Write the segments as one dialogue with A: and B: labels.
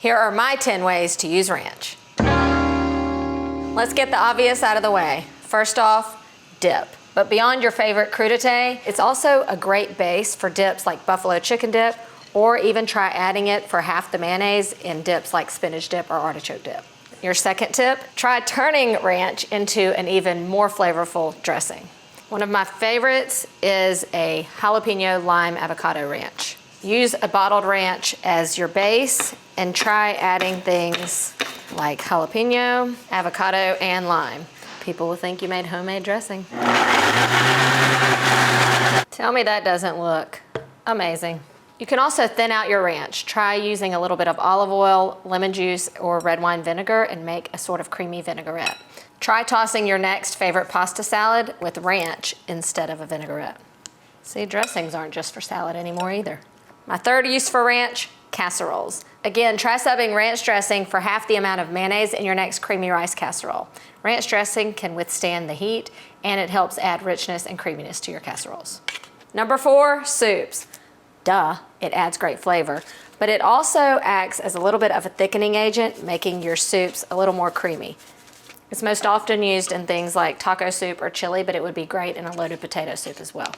A: Here are my 10 ways to use ranch. Let's get the obvious out of the way. First off, dip. But beyond your favorite crudité, it's also a great base for dips like buffalo chicken dip, or even try adding it for half the mayonnaise in dips like spinach dip or artichoke dip. Your second tip, try turning ranch into an even more flavorful dressing. One of my favorites is a jalapeno lime avocado ranch. Use a bottled ranch as your base and try adding things like jalapeno, avocado, and lime. People will think you made homemade dressing. Tell me that doesn't look amazing. You can also thin out your ranch. Try using a little bit of olive oil, lemon juice, or red wine vinegar and make a sort of creamy vinaigrette. Try tossing your next favorite pasta salad with ranch instead of a vinaigrette. See, dressings aren't just for salad anymore either. My third use for ranch, casseroles. Again, try subbing ranch dressing for half the amount of mayonnaise in your next creamy rice casserole. Ranch dressing can withstand the heat, and it helps add richness and creaminess to your casseroles. Number 4, soups. Duh, it adds great flavor, but it also acts as a little bit of a thickening agent, making your soups a little more creamy. It's most often used in things like taco soup or chili, but it would be great in a loaded potato soup as well.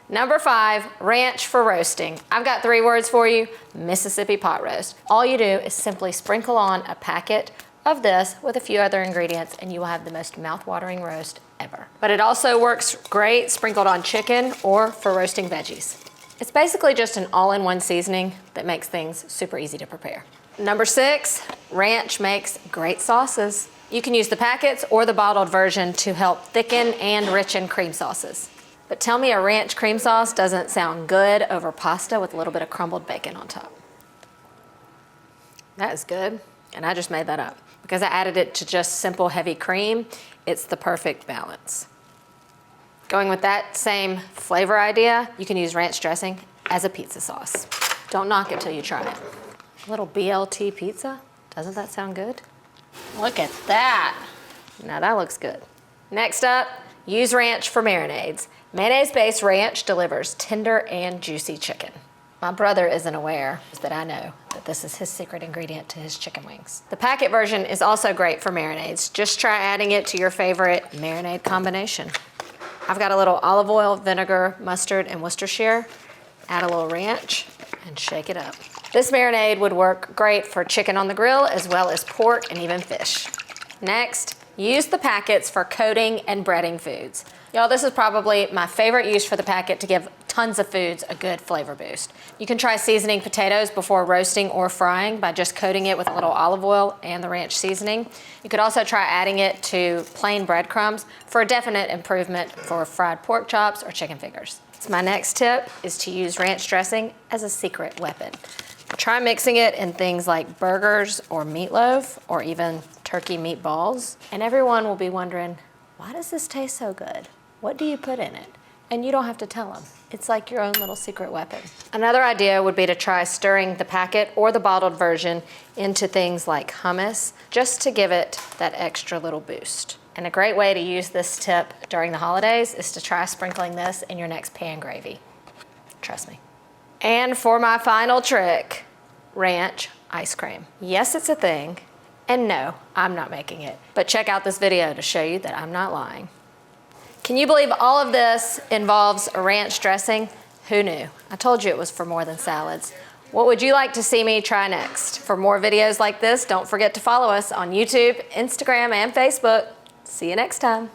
A: Number 5, ranch for roasting. I've got 3 words for you, Mississippi pot roast. All you do is simply sprinkle on a packet of this with a few other ingredients and you will have the most mouth-watering roast ever. But it also works great sprinkled on chicken or for roasting veggies. It's basically just an all-in-one seasoning that makes things super easy to prepare. Number 6, ranch makes great sauces. You can use the packets or the bottled version to help thicken and richen cream sauces. But tell me a ranch cream sauce doesn't sound good over pasta with a little bit of crumbled bacon on top. That is good, and I just made that up. Because I added it to just simple heavy cream, it's the perfect balance. Going with that same flavor idea, you can use ranch dressing as a pizza sauce. Don't knock it till you try it. A little BLT pizza, doesn't that sound good? Look at that. Now that looks good. Next up, use ranch for marinades. Mayonnaise-based ranch delivers tender and juicy chicken. My brother isn't aware that I know that this is his secret ingredient to his chicken wings. The packet version is also great for marinades. Just try adding it to your favorite marinade combination. I've got a little olive oil, vinegar, mustard, and Worcestershire. Add a little ranch and shake it up. This marinade would work great for chicken on the grill as well as pork and even fish. Next, use the packets for coating and breading foods. Y'all, this is probably my favorite use for the packet to give tons of foods a good flavor boost. You can try seasoning potatoes before roasting or frying by just coating it with a little olive oil and the ranch seasoning. You could also try adding it to plain breadcrumbs for a definite improvement for fried pork chops or chicken fingers. So my next tip is to use ranch dressing as a secret weapon. Try mixing it in things like burgers or meatloaf or even turkey meatballs, and everyone will be wondering, why does this taste so good? What do you put in it? And you don't have to tell them. It's like your own little secret weapon. Another idea would be to try stirring the packet or the bottled version into things like hummus, just to give it that extra little boost. And a great way to use this tip during the holidays is to try sprinkling this in your next pan gravy. Trust me. And for my final trick, ranch ice cream. Yes, it's a thing, and no, I'm not making it. But check out this video to show you that I'm not lying. Can you believe all of this involves a ranch dressing? Who knew? I told you it was for more than salads. What would you like to see me try next? For more videos like this, don't forget to follow us on YouTube, Instagram, and Facebook. See you next time.